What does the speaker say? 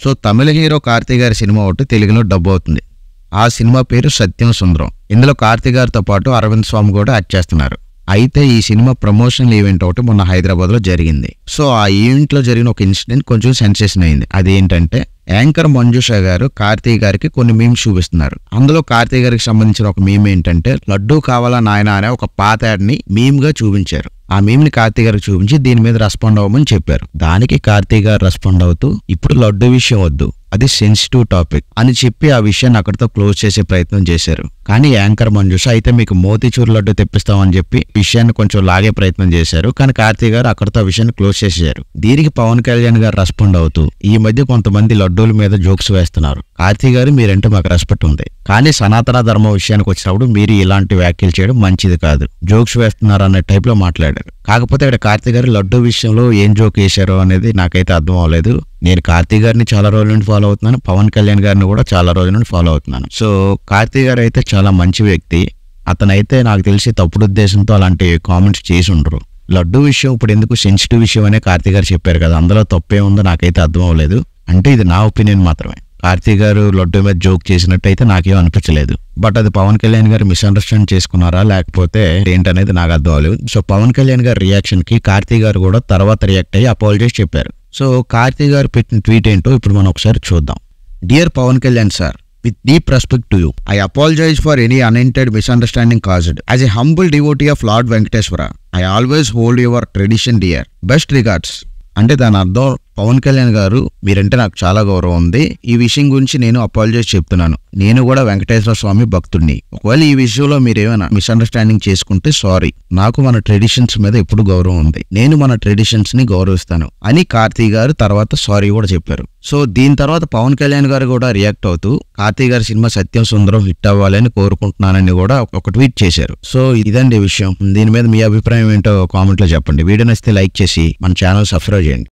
So తమిళ hero Karthi గారి cinema ఒకటి తెలుగులో డబ్ అవుతుంది. ఆ సినిమా పేరు సత్యం సుందరం. ఇందులో కార్తీ గారితో పాటు అరవింద్ స్వామి కూడా యాక్ట్ చేస్తున్నారు. అయితే ఈ సినిమా ప్రమోషనల్ ఈవెంట్ ఒకటి మొన్న హైదరాబాద్ లో జరిగింది. సో ఆ ఈవెంట్ లో జరిగిన ఒక ఇన్సిడెంట్ కొంచెం సెన్సేషన్ అయింది. అదేంటంటే యాంకర్ మంజుష గారు కార్తీ గారికి కొన్ని మీమ్స్ చూపిస్తున్నారు. అందులో కార్తీ గారికి సంబంధించిన ఒక మీమ్ ఏంటంటే లడ్డూ కావాలా నాయన అనే ఒక పాత యాడ్ ని మీమ్ గా చూపించారు. ఆ మీమ్ ని కార్తీ గారికి చూపించి దీని మీద రెస్పాండ్ అవ్వమని చెప్పారు. దానికి కార్తీ గారు రెస్పాండ్ అవుతూ ఇప్పుడు లడ్డు విషయం వద్దు, అది సెన్సిటివ్ టాపిక్ అని చెప్పి ఆ విషయాన్ని అక్కడితో క్లోజ్ చేసే ప్రయత్నం చేశారు. కానీ యాంకర్ మంజుష అయితే మీకు మోతీచూర్ లడ్డు తెప్పిస్తామని చెప్పి విషయాన్ని కొంచెం లాగే ప్రయత్నం చేశారు. కానీ కార్తీ గారు అక్కడితో ఆ విషయాన్ని క్లోజ్ చేశారు. దీనికి పవన్ కళ్యాణ్ గారు రెస్పాండ్ అవుతూ ఈ మధ్య కొంతమంది లడ్డూల మీద జోక్స్ వేస్తున్నారు. కార్తీ గారు మీరంటే మాకు రెస్పెక్ట్ ఉంది, కానీ సనాతన ధర్మ విషయానికి వచ్చినప్పుడు మీరు ఇలాంటి వ్యాఖ్యలు చేయడం మంచిది కాదు, జోక్స్ వేస్తున్నారు అనే టైప్ లో మాట్లాడారు. కాకపోతే ఇక్కడ కార్తీ గారు లడ్డూ విషయంలో ఏం జోక్ వేశారో అనేది నాకైతే అర్థం అవ్వలేదు. నేను కార్తీ గారిని చాలా రోజుల నుండి ఫాలో అవుతున్నాను, పవన్ కళ్యాణ్ గారిని కూడా చాలా రోజుల నుండి ఫాలో అవుతున్నాను. సో కార్తీ గారు అయితే చాలా మంచి వ్యక్తి. అతనైతే నాకు తెలిసి తప్పుడు ఉద్దేశంతో అలాంటి కామెంట్స్ చేసి ఉండరు. లడ్డూ విషయం ఇప్పుడు ఎందుకు సెన్సిటివ్ విషయం అనే కార్తీ గారు చెప్పారు కదా, అందులో తప్పే ఉందో నాకైతే అర్థం అవ్వలేదు. అంటే ఇది నా ఒపీనియన్ మాత్రమే. కార్తీ గారు లడ్డూ మీద జోక్ చేసినట్టు అయితే నాకేం అనిపించలేదు. బట్ అది పవన్ కళ్యాణ్ గారు మిస్అండర్స్టాండ్ చేసుకున్నారా లేకపోతే ఏంటనేది నాకు అర్థం అవ్వలేదు. సో పవన్ కళ్యాణ్ గారి రియాక్షన్ కి కార్తీ గారు కూడా తర్వాత రియాక్ట్ అయ్యి అపాలజైజ్ చెప్పారు. సో కార్తీ గారు పెట్టిన ట్వీట్ ఏంటో ఇప్పుడు మనం ఒకసారి చూద్దాం. Dear Pawan Kalyan sir, with deep respect to you, I apologize for any unintended misunderstanding caused. As a humble devotee of Lord Venkateswara, I always hold your tradition dear. Best regards. అంటే దాని అర్థం పవన్ కళ్యాణ్ గారు మీరంటే నాకు చాలా గౌరవం ఉంది, ఈ విషయం గురించి నేను అపాలజైజ్ చెప్తున్నాను, నేను కూడా వెంకటేశ్వర స్వామి భక్తుడిని, ఒకవేళ ఈ విషయంలో మీరు ఏమైనా మిస్అండర్స్టాండింగ్ చేసుకుంటే సారీ, నాకు మన ట్రెడిషన్స్ మీద ఎప్పుడు గౌరవం ఉంది, నేను మన ట్రెడిషన్స్ ని గౌరవిస్తాను అని కార్తీ గారు తర్వాత సారీ కూడా చెప్పారు. సో దీని తర్వాత పవన్ కళ్యాణ్ గారు కూడా రియాక్ట్ అవుతూ కార్తీ గారి సినిమా సత్యం సుందరం హిట్ అవ్వాలని కోరుకుంటున్నానని కూడా ఒక ట్వీట్ చేశారు. సో ఇదండి విషయం. దీని మీద మీ అభిప్రాయం ఏంటో కామెంట్ లో చెప్పండి. వీడియో నచ్చితే లైక్ చేసి మన ఛానల్ సబ్స్క్రైబ్ చేయండి.